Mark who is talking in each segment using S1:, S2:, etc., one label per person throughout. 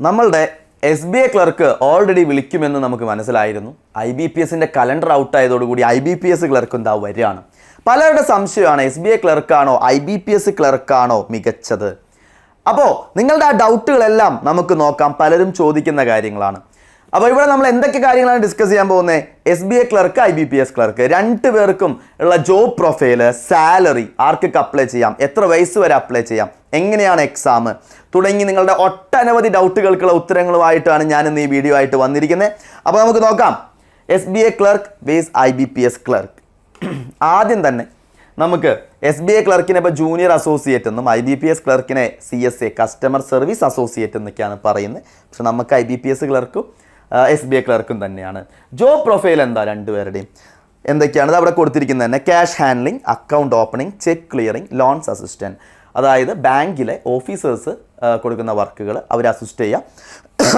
S1: നമ്മളുടെ SBA clerk already വിളിക്കുമെന്ന് നമുക്ക് മനസ്സിലായിരുന്നു. IBPSന്റെ calendar out ആയതോടുകൂടി IBPS clerk എന്താ വരികയാണ്. പലരുടെ സംശയമാണ് SBA ക്ലർക്കാണോ IBPS ക്ലർക്കാണോ മികച്ചത്. അപ്പോൾ നിങ്ങളുടെ ആ ഡൗട്ടുകളെല്ലാം നമുക്ക് നോക്കാം. പലരും ചോദിക്കുന്ന കാര്യങ്ങളാണ്. അപ്പോൾ ഇവിടെ നമ്മൾ എന്തൊക്കെ കാര്യങ്ങളാണ് ഡിസ്കസ് ചെയ്യാൻ പോകുന്നത്? SBA ക്ലർക്ക്, IBPS ക്ലർക്ക് രണ്ടുപേർക്കും ഉള്ള ജോബ് പ്രൊഫൈല്, സാലറി, ആർക്കൊക്കെ അപ്ലൈ ചെയ്യാം, എത്ര വയസ്സ് വരെ അപ്ലൈ ചെയ്യാം, എങ്ങനെയാണ് എക്സാം തുടങ്ങി നിങ്ങളുടെ ഒട്ടനവധി ഡൗട്ടുകൾക്കുള്ള ഉത്തരങ്ങളുമായിട്ടാണ് ഞാൻ ഇന്ന് ഈ വീഡിയോ ആയിട്ട് വന്നിരിക്കുന്നത്. അപ്പോൾ നമുക്ക് നോക്കാം SBA clerk versus IBPS clerk. ആദ്യം തന്നെ നമുക്ക് SBA ക്ലർക്കിനെ ഇപ്പോൾ ജൂനിയർ അസോസിയേറ്റ് എന്നും IBPS ക്ലർക്കിനെ CSA കസ്റ്റമർ സർവീസ് അസോസിയേറ്റ് എന്നൊക്കെയാണ് പറയുന്നത്. പക്ഷെ നമുക്ക് IBPS ക്ലർക്കും SBA ക്ലർക്കും തന്നെയാണ്. ജോബ് പ്രൊഫൈൽ എന്താ രണ്ടുപേരുടെയും എന്തൊക്കെയാണ് അത് അവിടെ കൊടുത്തിരിക്കുന്നത് തന്നെ. Cash handling, account opening, check clearing, loans assistant. അതായത് ബാങ്കിലെ ഓഫീസേഴ്സ് കൊടുക്കുന്ന വർക്കുകൾ അവർ അസിസ്റ്റ് ചെയ്യാം.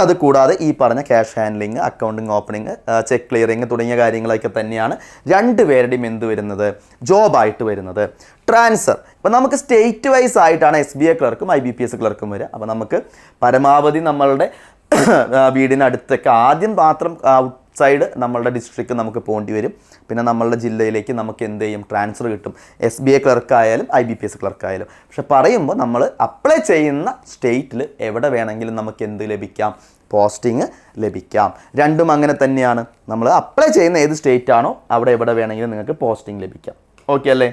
S1: അത് കൂടാതെ ഈ പറഞ്ഞ cash handling, accounting opening, check clearing തുടങ്ങിയ കാര്യങ്ങളൊക്കെ തന്നെയാണ് രണ്ടുപേരുടെയും എന്ത് വരുന്നത്, ജോബായിട്ട് വരുന്നത്. ട്രാൻസ്ഫർ ഇപ്പം നമുക്ക് സ്റ്റേറ്റ് വൈസ് ആയിട്ടാണ് SBA ക്ലർക്കും IBPS ക്ലർക്കും വരിക. അപ്പോൾ നമുക്ക് പരമാവധി നമ്മളുടെ വീടിനടുത്തൊക്കെ ആദ്യം മാത്രം ഔട്ട്സൈഡ് നമ്മളുടെ ഡിസ്ട്രിക്റ്റ് നമുക്ക് പോകേണ്ടി വരും. പിന്നെ നമ്മളുടെ ജില്ലയിലേക്ക് നമുക്ക് എന്ത് ചെയ്യും, ട്രാൻസ്ഫർ കിട്ടും. SBA ക്ലർക്കായാലും IBPS ക്ലർക്കായാലും. പക്ഷെ പറയുമ്പോൾ നമ്മൾ അപ്ലൈ ചെയ്യുന്ന സ്റ്റേറ്റിൽ എവിടെ വേണമെങ്കിലും നമുക്ക് എന്ത് ലഭിക്കാം, പോസ്റ്റിംഗ് ലഭിക്കാം. രണ്ടും അങ്ങനെ തന്നെയാണ്. നമ്മൾ അപ്ലൈ ചെയ്യുന്ന ഏത് സ്റ്റേറ്റ് ആണോ അവിടെ എവിടെ വേണമെങ്കിലും നിങ്ങൾക്ക് പോസ്റ്റിംഗ് ലഭിക്കാം. ഓക്കെ അല്ലേ?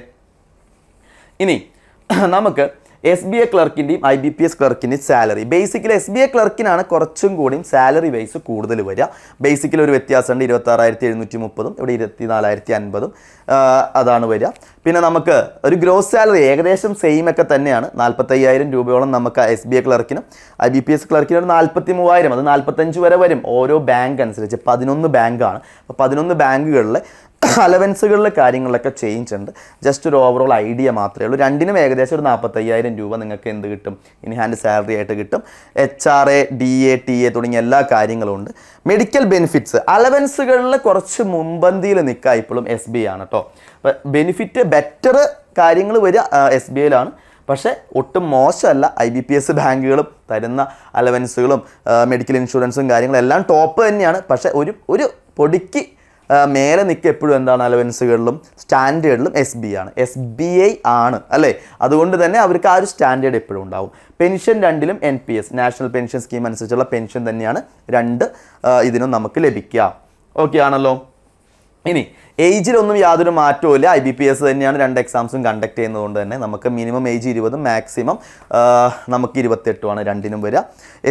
S1: ഇനി നമുക്ക് SBA ക്ലർക്കിൻ്റെയും IBPS ക്ലർക്കിൻ്റെയും സാലറി. ബേസിക്കലി SBA ക്ലർക്കിനാണ് കുറച്ചും കൂടിയും സാലറി വൈസ് കൂടുതൽ വരിക. ബേസിക്കലി ഒരു വ്യത്യാസമുണ്ട്. 26,730 ഇവിടെ 24,050 അതാണ് വരിക. പിന്നെ നമുക്ക് ഒരു ഗ്രോസ് സാലറി ഏകദേശം സെയിം ഒക്കെ തന്നെയാണ്. 45,000 രൂപയോളം നമുക്ക് SBA ക്ലർക്കിനും IBPS ക്ലർക്കിനും ഒരു 43,000, അത് 45 വരെ വരും ഓരോ ബാങ്ക് അനുസരിച്ച്. 11 ബാങ്കാണ്. അപ്പോൾ 11 ബാങ്കുകളിൽ അലവൻസുകളിലെ കാര്യങ്ങളിലൊക്കെ ചേഞ്ച് ഉണ്ട്. ജസ്റ്റ് ഒരു ഓവറോൾ ഐഡിയ മാത്രമേ ഉള്ളൂ. രണ്ടിനും ഏകദേശം ഒരു 45,000 രൂപ നിങ്ങൾക്ക് എന്ത് കിട്ടും, ഇൻ ഹാൻഡ് സാലറി ആയിട്ട് കിട്ടും. HRA, DA, TA തുടങ്ങിയ എല്ലാ കാര്യങ്ങളും ഉണ്ട്. മെഡിക്കൽ ബെനിഫിറ്റ്സ് അലവൻസുകളിൽ കുറച്ച് മുൻപന്തിയിൽ നിൽക്കുക ഇപ്പോഴും SBA ആണ് കേട്ടോ. അപ്പോൾ ബെനിഫിറ്റ് ബെറ്റർ കാര്യങ്ങൾ വരിക SBAയിലാണ്. പക്ഷേ ഒട്ടും മോശമല്ല. IBPS ബാങ്കുകളും തരുന്ന അലവൻസുകളും മെഡിക്കൽ ഇൻഷുറൻസും കാര്യങ്ങളും എല്ലാം ടോപ്പ് തന്നെയാണ്. പക്ഷേ ഒരു പൊടിക്ക് മേലെ നിൽക്കുക എപ്പോഴും എന്താണ്, അലവൻസുകളിലും സ്റ്റാൻഡേർഡിലും SBA ആണ്, SBA ആണ് അല്ലേ. അതുകൊണ്ട് തന്നെ അവർക്ക് ആ ഒരു സ്റ്റാൻഡേർഡ് എപ്പോഴും ഉണ്ടാവും. പെൻഷൻ രണ്ടിലും NPS, നാഷണൽ പെൻഷൻ സ്കീം അനുസരിച്ചുള്ള പെൻഷൻ തന്നെയാണ് രണ്ട് ഇതിനും നമുക്ക് ലഭിക്കുക. ഓക്കെ ആണല്ലോ? ഇനി ഏജിലൊന്നും യാതൊരു മാറ്റവും ഇല്ല. IBPS തന്നെയാണ് രണ്ട് എക്സാംസും കണ്ടക്ട് ചെയ്യുന്നതുകൊണ്ട് തന്നെ നമുക്ക് മിനിമം ഏജ് 20, മാക്സിമം നമുക്ക് 28 രണ്ടിനും വരിക.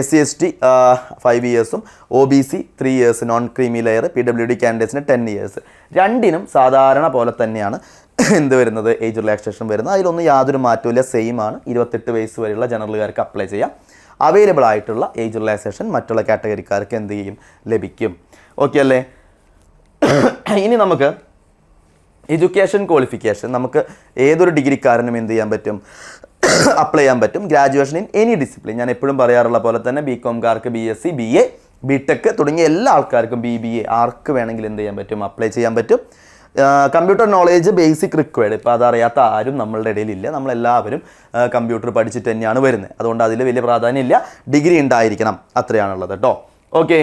S1: SC ST 5 ഇയേഴ്സും OBC 3 years, non creamy layer, PWD കാൻഡിഡേറ്റ്സിന് 10 years. രണ്ടിനും സാധാരണ പോലെ തന്നെയാണ് എന്ത് വരുന്നത്, ഏജ് റിലാക്സേഷൻ വരുന്നത്. അതിലൊന്നും യാതൊരു മാറ്റവും ഇല്ല, സെയിം ആണ്. 28 വയസ്സ് വരെയുള്ള ജനറലുകാർക്ക് അപ്ലൈ ചെയ്യാം. അവൈലബിൾ ആയിട്ടുള്ള ഏജ് റിലാക്സേഷൻ മറ്റുള്ള കാറ്റഗറിക്കാർക്ക് എന്ത് ചെയ്യും, ലഭിക്കും. ഓക്കെ അല്ലേ? ഇനി നമുക്ക് എഡ്യൂക്കേഷൻ ക്വാളിഫിക്കേഷൻ നമുക്ക് ഏതൊരു ഡിഗ്രിക്കാരനും എന്ത് ചെയ്യാൻ പറ്റും, അപ്ലൈ ചെയ്യാൻ പറ്റും. Graduation in any discipline. ഞാൻ എപ്പോഴും പറയാറുള്ള പോലെ തന്നെ BComകാർക്ക് BSc, BA, BTech തുടങ്ങിയ എല്ലാ ആൾക്കാർക്കും BBA ആർക്ക് വേണമെങ്കിലും എന്ത് ചെയ്യാൻ പറ്റും, അപ്ലൈ ചെയ്യാൻ പറ്റും. Computer knowledge basic required. ഇപ്പോൾ അതറിയാത്ത ആരും നമ്മളുടെ ഇടയിലില്ല. നമ്മളെല്ലാവരും കമ്പ്യൂട്ടർ പഠിച്ചിട്ട് തന്നെയാണ് വരുന്നത്. അതുകൊണ്ട് അതിൽ വലിയ പ്രാധാന്യമില്ല. ഡിഗ്രി ഉണ്ടായിരിക്കണം, അത്രയാണുള്ളത് കേട്ടോ. ഓക്കെ.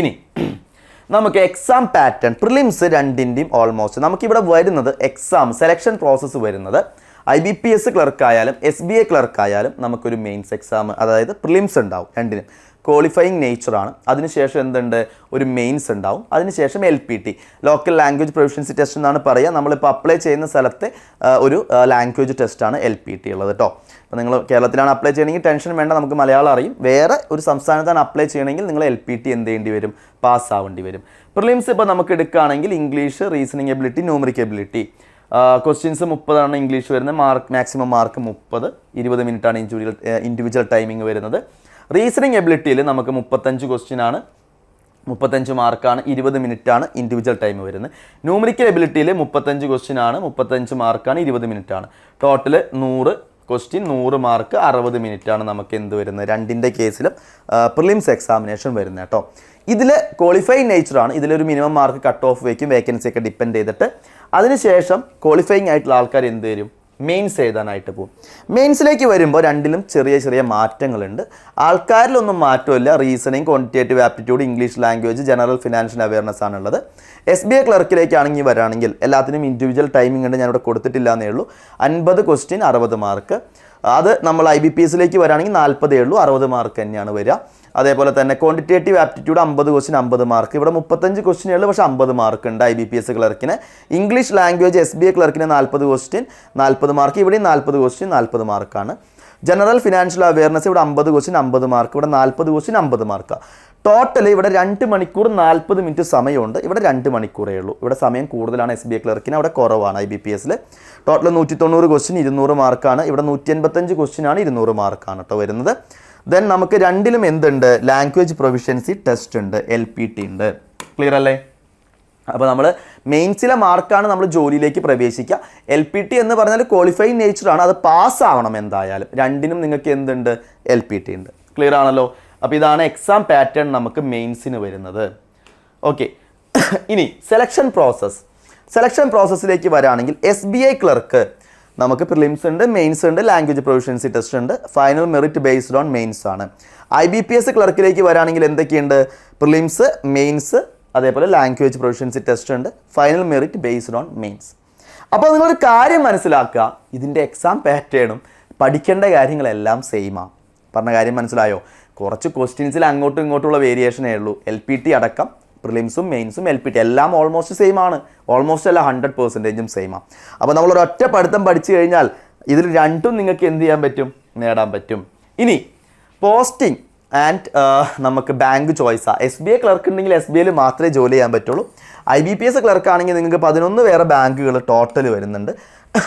S1: ഇനി നമുക്ക് എക്സാം പാറ്റേൺ, പ്രിലിംസ് രണ്ടിൻ്റെയും ഓൾമോസ്റ്റ് നമുക്കിവിടെ വരുന്നത് എക്സാം സെലക്ഷൻ പ്രോസസ്സ് വരുന്നത് IBPS ക്ലർക്കായാലും SBA ക്ലർക്കായാലും നമുക്കൊരു മെയിൻസ് എക്സാം, അതായത് പ്രിലിംസ് ഉണ്ടാവും രണ്ടിനും. ക്വാളിഫയിങ് നേച്ചറാണ്. അതിനുശേഷം എന്തുണ്ട്, ഒരു മെയിൻസ് ഉണ്ടാവും. അതിനുശേഷം LPT, local language proficiency test എന്നാണ് പറയുക. നമ്മളിപ്പോൾ അപ്ലൈ ചെയ്യുന്ന സ്ഥലത്തെ ഒരു ലാംഗ്വേജ് ടെസ്റ്റാണ് LPT ഉള്ളത് കേട്ടോ. അപ്പോൾ നിങ്ങൾ കേരളത്തിലാണ് അപ്ലൈ ചെയ്യണമെങ്കിൽ ടെൻഷൻ വേണ്ട, നമുക്ക് മലയാളം അറിയും. വേറെ ഒരു സംസ്ഥാനത്താണ് അപ്ലൈ ചെയ്യണമെങ്കിൽ നിങ്ങൾ LPT എന്ത് ചെയ്യേണ്ടി വരും, പാസ്സാവേണ്ടി വരും. പ്രിലിംസ് ഇപ്പോൾ നമുക്ക് എടുക്കുകയാണെങ്കിൽ English, reasoning ability, numeric ability. Questions 30 English വരുന്നത്. മാക്സിമം മാർക്ക് 30, 20 മിനിറ്റാണ് ഇൻഡിവിജ്വൽ ടൈമിംഗ് വരുന്നത്. റീസണിങ് എബിലിറ്റിയിൽ നമുക്ക് 35 ക്വസ്റ്റ്യൻ ആണ്, 35 മാർക്കാണ്, 20 മിനിറ്റാണ് ഇൻഡിവിജ്വൽ ടൈം വരുന്നത്. ന്യൂമറിക്കൽ എബിലിറ്റിയിൽ 35 ക്വസ്റ്റ്യൻ ആണ്, 35 മാർക്കാണ്, 20 മിനിറ്റാണ്. ടോട്ടൽ 100 ക്വസ്റ്റ്യൻ, 100 മാർക്ക്, 60 മിനിറ്റാണ് നമുക്ക് എന്ത് വരുന്നത്, രണ്ടിൻ്റെ കേസിലും പ്രിലിംസ് എക്സാമിനേഷൻ വരുന്നത് കേട്ടോ. ഇതിൽ ക്വാളിഫൈങ് നേച്ചറാണ്. ഇതിലൊരു മിനിമം മാർക്ക് കട്ട് ഓഫ് വയ്ക്കും, വേക്കൻസി ഒക്കെ ഡിപ്പെൻഡ് ചെയ്തിട്ട്. അതിനുശേഷം ക്വാളിഫയിങ് ആയിട്ടുള്ള ആൾക്കാർ എന്ത് വരും, മെയിൻസ് എഴുതാനായിട്ട് പോകും. മെയിൻസിലേക്ക് വരുമ്പോൾ രണ്ടിലും ചെറിയ ചെറിയ മാറ്റങ്ങളുണ്ട്. ആൾക്കാരിലൊന്നും മാറ്റമില്ല. Reasoning, quantitative aptitude, English language, general financial awareness ആണുള്ളത്. SBA ക്ലർക്കിലേക്കാണെങ്കിൽ വരാണെങ്കിൽ എല്ലാത്തിനും ഇൻഡിവിജ്വൽ ടൈമിംഗ് ഉണ്ട്, ഞാനിവിടെ കൊടുത്തിട്ടില്ല എന്നേ ഉള്ളൂ. 50 ക്വസ്റ്റ്യൻ 60 മാർക്ക്. അത് നമ്മൾ IBPSലേക്ക് വരാണെങ്കിൽ 40 ഉള്ളൂ, 60 മാർക്ക് തന്നെയാണ് വരിക. അതേപോലെ തന്നെ ക്വാണ്ടിറ്റേറ്റീവ് ആപ്റ്റിറ്റ്യൂഡ് 50 ക്വസ്റ്റ്യൻ 50 മാർക്ക്. ഇവിടെ 35 ക്വസ്റ്റ്യനേ ഉള്ളൂ, പക്ഷേ 50 മാർക്ക് ഉണ്ട് IBPS ക്ലർക്കിന്. ഇംഗ്ലീഷ് ലാംഗ്വേജ് SBA ക്ലർക്കിന് 40 ക്വസ്റ്റ്യൻ 40 മാർക്ക്. ഇവിടെയും 40 ക്വസ്റ്റ്യൻ 40 മാർക്കാണ്. ജനറൽ ഫിനാൻഷ്യൽ അവയർനെസ് ഇവിടെ 50 ക്വസ്റ്റ്യൻ 50 മാർക്ക്. ഇവിടെ 40 ക്വസ്റ്റ്യൻ 50 മാർക്കാണ്. ടോട്ടൽ ഇവിടെ 2 മണിക്കൂർ 40 മിനിറ്റ് സമയമുണ്ട്. ഇവിടെ 2 മണിക്കൂറേ ഉള്ളൂ. ഇവിടെ സമയം കൂടുതലാണ് SBA ക്ലർക്കിന്, അവിടെ കുറവാണ് IBPSൽ. ടോട്ടൽ 190 ക്വസ്റ്റ്യൻ 200 മാർക്കാണ്. ഇവിടെ 185 ക്വസ്റ്റ്യനാണ് 200 മാർക്കാണ് കേട്ടോ വരുന്നത്. ദെൻ നമുക്ക് രണ്ടിലും എന്തുണ്ട്? ലാംഗ്വേജ് പ്രൊഫിഷ്യൻസി ടെസ്റ്റ് ഉണ്ട്, LPT ഉണ്ട്. ക്ലിയർ അല്ലേ? അപ്പോൾ നമ്മൾ മെയിൻസിലെ മാർക്കാണ് നമ്മൾ ജോലിയിലേക്ക് പ്രവേശിക്കുക. LPT എന്ന് പറഞ്ഞാൽ ക്വാളിഫൈങ് നേച്ചറാണ്, അത് പാസ്സാവണം എന്തായാലും. രണ്ടിനും നിങ്ങൾക്ക് എന്തുണ്ട്? LPT ഉണ്ട്. ക്ലിയർ ആണല്ലോ? അപ്പോൾ ഇതാണ് എക്സാം പാറ്റേൺ നമുക്ക് മെയിൻസിന് വരുന്നത്. ഓക്കെ, ഇനി സെലക്ഷൻ പ്രോസസ്സിലേക്ക് വരാണെങ്കിൽ SBA ക്ലർക്ക് നമുക്ക് പ്രിലിംസ് ഉണ്ട്, മെയിൻസ് ഉണ്ട്, ലാംഗ്വേജ് പ്രൊഫിഷ്യൻസി ടെസ്റ്റ് ഉണ്ട്. Final merit based on mains ആണ്. IBPS ക്ലർക്കിലേക്ക് വരാണെങ്കിൽ എന്തൊക്കെയുണ്ട്? പ്രിലിംസ്, മെയിൻസ്, അതേപോലെ ലാംഗ്വേജ് പ്രൊഫിഷ്യൻസി ടെസ്റ്റ് ഉണ്ട്. Final merit based on mains. അപ്പോൾ നിങ്ങളൊരു കാര്യം മനസ്സിലാക്കുക, ഇതിൻ്റെ എക്സാം പാറ്റേണും പഠിക്കേണ്ട കാര്യങ്ങളെല്ലാം സെയിമാണ്. പറഞ്ഞ കാര്യം മനസ്സിലായോ? കുറച്ച് ക്വസ്റ്റ്യൻസിൽ അങ്ങോട്ടും ഇങ്ങോട്ടുള്ള വേരിയേഷനേ ഉള്ളൂ. LPT അടക്കം പ്രിലിംസും മെയിൻസും LPT എല്ലാം ഓൾമോസ്റ്റ് സെയിം ആണ്. ഓൾമോസ്റ്റ് അല്ല, 100% സെയിമാണ്. അപ്പോൾ നമ്മളൊരൊറ്റ പഠിത്തം പഠിച്ചു കഴിഞ്ഞാൽ ഇതിൽ രണ്ടും നിങ്ങൾക്ക് എന്ത് ചെയ്യാൻ പറ്റും? നേടാൻ പറ്റും. ഇനി പോസ്റ്റിംഗ് ആൻഡ് നമുക്ക് ബാങ്ക് ചോയ്സാണ്. SBA ക്ലർക്ക് ഉണ്ടെങ്കിൽ SBAയിൽ മാത്രമേ ജോലി ചെയ്യാൻ പറ്റുള്ളൂ. IBPS ക്ലർക്കാണെങ്കിൽ നിങ്ങൾക്ക് 11 വേറെ ബാങ്കുകൾ ടോട്ടൽ വരുന്നുണ്ട്.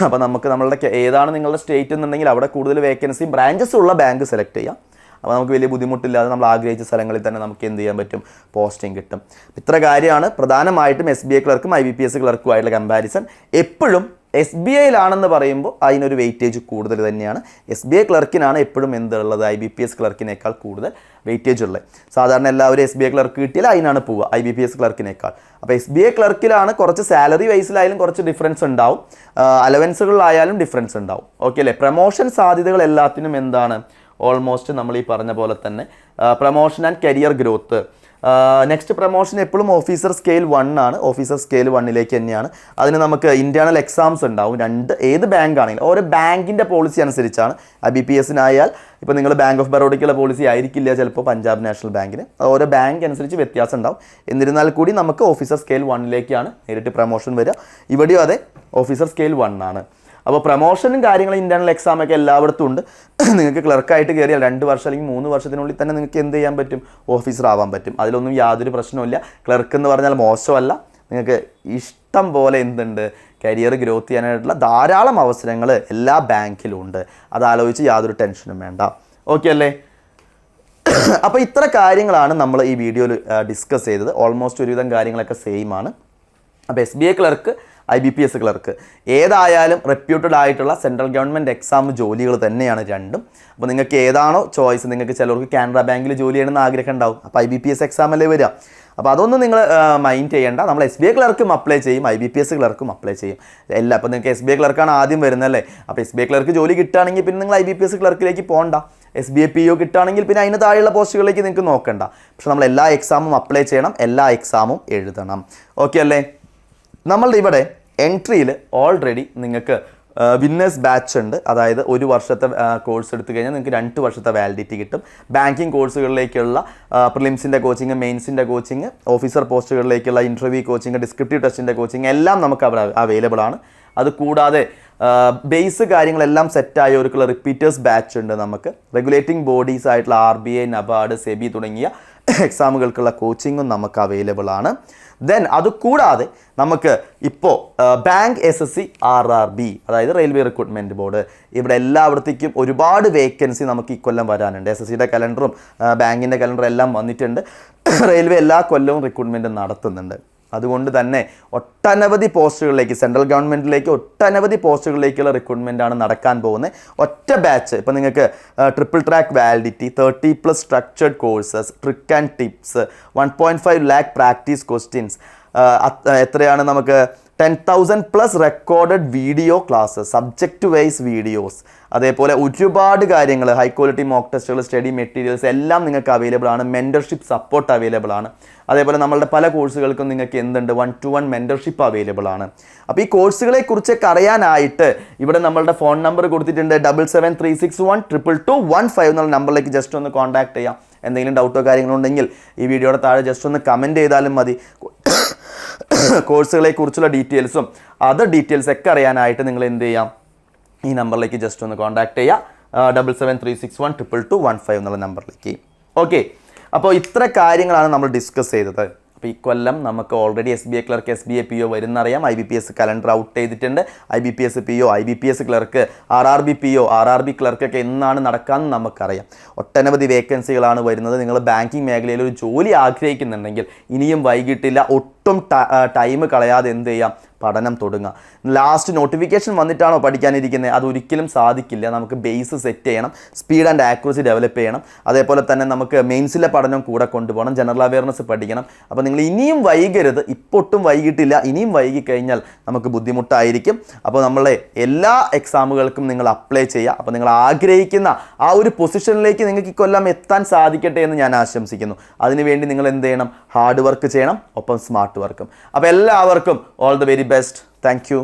S1: അപ്പോൾ നമുക്ക് നമ്മളുടെ ഏതാണ് നിങ്ങളുടെ സ്റ്റേറ്റ് എന്നുണ്ടെങ്കിൽ അവിടെ കൂടുതൽ വേക്കൻസിയും ബ്രാഞ്ചസ് ഉള്ള ബാങ്ക് സെലക്ട് ചെയ്യാം. അപ്പോൾ നമുക്ക് വലിയ ബുദ്ധിമുട്ടില്ലാതെ നമ്മൾ ആഗ്രഹിച്ച സ്ഥലങ്ങളിൽ തന്നെ നമുക്ക് എന്ത് ചെയ്യാൻ പറ്റും? പോസ്റ്റിംഗ് കിട്ടും. ഇത്ര കാര്യമാണ് പ്രധാനമായിട്ടും SBA ക്ലർക്കും IBPS ക്ലർക്കുമായിട്ടുള്ള കമ്പാരിസൺ. എപ്പോഴും SBAയിലാണെന്ന് പറയുമ്പോൾ അതിനൊരു വെയിറ്റേജ് കൂടുതൽ തന്നെയാണ്. SBA ക്ലർക്കിനാണ് എപ്പോഴും എന്തുള്ളത്? IBPS ക്ലർക്കിനേക്കാൾ കൂടുതൽ വെയിറ്റേജ് ഉള്ളത്. സാധാരണ എല്ലാവരും SBA ക്ലർക്ക് കിട്ടിയാൽ അതിനാണ് പോവുക, IBPS ക്ലർക്കിനേക്കാൾ. അപ്പോൾ SBA ക്ലർക്കിലാണ് കുറച്ച് സാലറി വൈസിലായാലും കുറച്ച് ഡിഫറൻസ് ഉണ്ടാവും, അലവൻസുകളിലായാലും ഡിഫറൻസ് ഉണ്ടാവും. ഓക്കെ അല്ലേ? പ്രൊമോഷൻ സാധ്യതകൾ എല്ലാത്തിനും എന്താണ്? ഓൾമോസ്റ്റ് നമ്മൾ ഈ പറഞ്ഞ പോലെ തന്നെ promotion and career growth. Next promotion എപ്പോഴും ഓഫീസർ സ്കെയിൽ 1 ആണ്. ഓഫീസർ സ്കെയിൽ 1ലേക്ക് തന്നെയാണ്. അതിന് നമുക്ക് ഇൻറ്റേർണൽ എക്സാംസ് ഉണ്ടാവും. ഏത് ബാങ്ക് ആണെങ്കിലും ഓരോ ബാങ്കിൻ്റെ പോളിസി അനുസരിച്ചാണ്. IBPSനായാൽ ഇപ്പോൾ നിങ്ങൾ ബാങ്ക് ഓഫ് ബറോഡയ്ക്കുള്ള പോളിസി ആയിരിക്കില്ല ചിലപ്പോൾ പഞ്ചാബ് നാഷണൽ ബാങ്കിന്. ഓരോ ബാങ്ക് അനുസരിച്ച് വ്യത്യാസം ഉണ്ടാവും. എന്നിരുന്നാൽ കൂടി നമുക്ക് ഓഫീസർ സ്കെയിൽ 1ലേക്കാണ് നേരിട്ട് പ്രൊമോഷൻ വരിക. ഇവിടെയും അതെ, ഓഫീസർ സ്കെയിൽ 1 ആണ്. അപ്പോൾ പ്രൊമോഷനും കാര്യങ്ങളും ഇൻറ്റേർണൽ എക്സാമൊക്കെ എല്ലായിടത്തും ഉണ്ട്. നിങ്ങൾക്ക് ക്ലർക്കായിട്ട് കയറിയാൽ 2 വർഷം അല്ലെങ്കിൽ 3 വർഷത്തിനുള്ളിൽ തന്നെ നിങ്ങൾക്ക് എന്ത് ചെയ്യാൻ പറ്റും? ഓഫീസർ ആവാൻ പറ്റും. അതിലൊന്നും യാതൊരു പ്രശ്നവുമില്ല. ക്ലർക്ക് എന്ന് പറഞ്ഞാൽ മോശമല്ല. നിങ്ങൾക്ക് ഇഷ്ടം പോലെ എന്തുണ്ട്? കരിയർ ഗ്രോത്ത് ചെയ്യാനായിട്ടുള്ള ധാരാളം അവസരങ്ങൾ എല്ലാ ബാങ്കിലും ഉണ്ട്. അതാലോചിച്ച് യാതൊരു ടെൻഷനും വേണ്ട. ഓക്കെ അല്ലേ? അപ്പോൾ ഇത്ര കാര്യങ്ങളാണ് നമ്മൾ ഈ വീഡിയോയിൽ ഡിസ്കസ് ചെയ്തത്. ഓൾമോസ്റ്റ് ഒരുവിധം കാര്യങ്ങളൊക്കെ സെയിം ആണ്. അപ്പോൾ SBA ക്ലർക്ക്, IBPS ക്ലർക്ക് ഏതായാലും റെപ്യൂട്ടഡ് ആയിട്ടുള്ള സെൻട്രൽ ഗവൺമെൻറ് എക്സാം ജോലികൾ തന്നെയാണ് രണ്ടും. അപ്പോൾ നിങ്ങൾക്ക് ഏതാണോ ചോയ്സ്, നിങ്ങൾക്ക് ചിലർക്ക് കാനറ ബാങ്കിൽ ജോലി ചെയ്യണമെന്ന് ആഗ്രഹം ഉണ്ടാവും. അപ്പോൾ IBPS എക്സാം അല്ലേ വരിക. അപ്പോൾ അതൊന്നും നിങ്ങൾ മൈൻഡ് ചെയ്യേണ്ട. നമ്മൾ SBA ക്ലർക്കും അപ്ലൈ ചെയ്യും, IBPS ക്ലർക്കും അപ്ലൈ ചെയ്യും എല്ലാം. അപ്പോൾ നിങ്ങൾക്ക് SBA ക്ലർക്കാണ് ആദ്യം വരുന്നതല്ലേ. അപ്പോൾ SBA ക്ലർക്ക് ജോലി കിട്ടുകയാണെങ്കിൽ പിന്നെ നിങ്ങൾ IBPS ക്ലർക്കിലേക്ക് പോകണ്ട. SBA PO കിട്ടുകയാണെങ്കിൽ പിന്നെ അതിന് താഴെയുള്ള പോസ്റ്റുകളിലേക്ക് നിങ്ങൾക്ക് നോക്കണ്ട. പക്ഷെ നമ്മൾ എല്ലാ എക്സാമും അപ്ലൈ ചെയ്യണം, എല്ലാ എക്സാമും എഴുതണം. ഓക്കെ അല്ലേ? നമ്മളുടെ ഇവിടെ എൻട്രിയിൽ ഓൾറെഡി നിങ്ങൾക്ക് വിന്നേഴ്സ് ബാച്ച് ഉണ്ട്. അതായത് 1 വർഷത്തെ കോഴ്സ് എടുത്തു കഴിഞ്ഞാൽ നിങ്ങൾക്ക് 2 വർഷത്തെ വാലിഡിറ്റി കിട്ടും. ബാങ്കിങ് കോഴ്സുകളിലേക്കുള്ള പ്രിലിംസിൻ്റെ കോച്ചിങ്, മെയിൻസിൻ്റെ കോച്ചിങ്, ഓഫീസർ പോസ്റ്റുകളിലേക്കുള്ള ഇൻ്റർവ്യൂ കോച്ചിങ്, ഡിസ്ക്രിപ്റ്റീവ് ടെസ്റ്റിൻ്റെ കോച്ചിങ് എല്ലാം നമുക്ക് അവിടെ അവൈലബിൾ ആണ്. അത് കൂടാതെ ബേസ് കാര്യങ്ങളെല്ലാം സെറ്റായവർക്കുള്ള റിപ്പീറ്റേഴ്സ് ബാച്ച് ഉണ്ട്. നമുക്ക് റെഗുലേറ്റിംഗ് ബോഡീസ് ആയിട്ടുള്ള RBI, NABARD, SEBI തുടങ്ങിയ എക്സാമുകൾക്കുള്ള കോച്ചിങ്ങും നമുക്ക് അവൈലബിൾ ആണ്. ദെൻ അതുകൂടാതെ നമുക്ക് ഇപ്പോൾ ബാങ്ക് SSC RRB, അതായത് റെയിൽവേ റിക്രൂട്ട്മെൻറ്റ് ബോർഡ്, ഇവിടെ എല്ലായിടത്തേക്കും ഒരുപാട് വേക്കൻസി നമുക്ക് ഈ കൊല്ലം വരാനുണ്ട്. SSCയുടെ കലണ്ടറും ബാങ്കിൻ്റെ കലണ്ടറും എല്ലാം വന്നിട്ടുണ്ട്. റെയിൽവേ എല്ലാ കൊല്ലവും റിക്രൂട്ട്മെൻറ്റ് നടത്തുന്നുണ്ട്. അതുകൊണ്ട് തന്നെ ഒട്ടനവധി പോസ്റ്റുകളിലേക്ക്, സെൻട്രൽ ഗവൺമെൻറ്റിലേക്ക് ഒട്ടനവധി പോസ്റ്റുകളിലേക്കുള്ള റിക്രൂട്ട്മെൻറ്റാണ് നടക്കാൻ പോകുന്നത്. ഒറ്റ ബാച്ച്. ഇപ്പോൾ നിങ്ങൾക്ക് triple track validity, 30+ structured courses, trick and tips, 1.5 lakh practice questions, എത്രയാണ് നമുക്ക് 10,000+ recorded video class, subject vice videos, അതേപോലെ ഒരുപാട് കാര്യങ്ങൾ, ഹൈ ക്വാളിറ്റി മോക്ക് ടെസ്റ്റുകൾ, സ്റ്റഡി മെറ്റീരിയൽസ് എല്ലാം നിങ്ങൾക്ക് അവൈലബിൾ ആണ്. മെൻറ്റർഷിപ്പ് സപ്പോർട്ട് അവൈലബിൾ ആണ്. അതേപോലെ നമ്മളുടെ പല കോഴ്സുകൾക്കും നിങ്ങൾക്ക് എന്തുണ്ട്, 1-to-1 മെൻറ്റർഷിപ്പ് അവൈലബിൾ ആണ്. അപ്പോൾ ഈ കോഴ്സുകളെ കുറിച്ചൊക്കെ അറിയാനായിട്ട് ഇവിടെ നമ്മളുടെ ഫോൺ നമ്പർ കൊടുത്തിട്ടുണ്ട്. 7736122215 എന്നുള്ള നമ്പറിലേക്ക് ജസ്റ്റ് ഒന്ന് കോൺടാക്ട് ചെയ്യാം. എന്തെങ്കിലും ഡൗട്ടോ കാര്യങ്ങളോ ഉണ്ടെങ്കിൽ ഈ വീഡിയോയുടെ താഴെ ജസ്റ്റ് ഒന്ന് കമൻറ്റ് ചെയ്താലും മതി. കോഴ്സുകളെ കുറിച്ചുള്ള ഡീറ്റെയിൽസും അതർ ഡീറ്റെയിൽസ് ഒക്കെ അറിയാനായിട്ട് നിങ്ങൾ എന്ത് ചെയ്യാം, ഈ നമ്പറിലേക്ക് ജസ്റ്റ് ഒന്ന് കോൺടാക്ട് ചെയ്യുക. 7736122215 എന്നുള്ള നമ്പറിലേക്ക്. ഓക്കെ, അപ്പോൾ ഇത്ര കാര്യങ്ങളാണ് നമ്മൾ ഡിസ്കസ് ചെയ്തത്. അപ്പോൾ ഈ കൊല്ലം നമുക്ക് already SBA clerk, SBA PO വരുന്നറിയാം. IBPS calendar out ചെയ്തിട്ടുണ്ട്. IBPS PO, IBPS clerk, RRB PO, RRB ക്ലർക്കൊക്കെ എന്നാണ് നടക്കാമെന്ന് നമുക്കറിയാം. ഒട്ടനവധി വേക്കൻസികളാണ് വരുന്നത്. നിങ്ങൾ ബാങ്കിങ് മേഖലയിൽ ഒരു ജോലി ആഗ്രഹിക്കുന്നുണ്ടെങ്കിൽ ഇനിയും വൈകിട്ടില്ല. ഒട്ടും ടൈം കളയാതെ എന്ത് ചെയ്യാം, പഠനം തുടങ്ങുക. ലാസ്റ്റ് നോട്ടിഫിക്കേഷൻ വന്നിട്ടാണോ പഠിക്കാനിരിക്കുന്നത്? അതൊരിക്കലും സാധിക്കില്ല. നമുക്ക് ബേസ് സെറ്റ് ചെയ്യണം, സ്പീഡ് ആൻഡ് ആക്യുറസി ഡെവലപ്പ് ചെയ്യണം. അതേപോലെ തന്നെ നമുക്ക് മെയിൻസിലെ പഠനം കൂടെ കൊണ്ടുപോകണം, ജനറൽ അവയർനെസ് പഠിക്കണം. അപ്പോൾ നിങ്ങൾ ഇനിയും വൈകരുത്, ഇപ്പൊട്ടും വൈകിട്ടില്ല. ഇനിയും വൈകിക്കഴിഞ്ഞാൽ നമുക്ക് ബുദ്ധിമുട്ടായിരിക്കും. അപ്പോൾ നമ്മളെ എല്ലാ എക്സാമുകൾക്കും നിങ്ങൾ അപ്ലൈ ചെയ്യുക. അപ്പോൾ നിങ്ങൾ ആഗ്രഹിക്കുന്ന ആ ഒരു പൊസിഷനിലേക്ക് നിങ്ങൾക്ക് ഇക്കൊല്ലം എത്താൻ സാധിക്കട്ടെ എന്ന് ഞാൻ ആശംസിക്കുന്നു. അതിനുവേണ്ടി നിങ്ങൾ എന്ത് ചെയ്യണം, ഹാർഡ് വർക്ക് ചെയ്യണം, ഒപ്പം സ്മാർട്ട് വർക്കും. അപ്പോൾ എല്ലാവർക്കും all the very best. Thank you.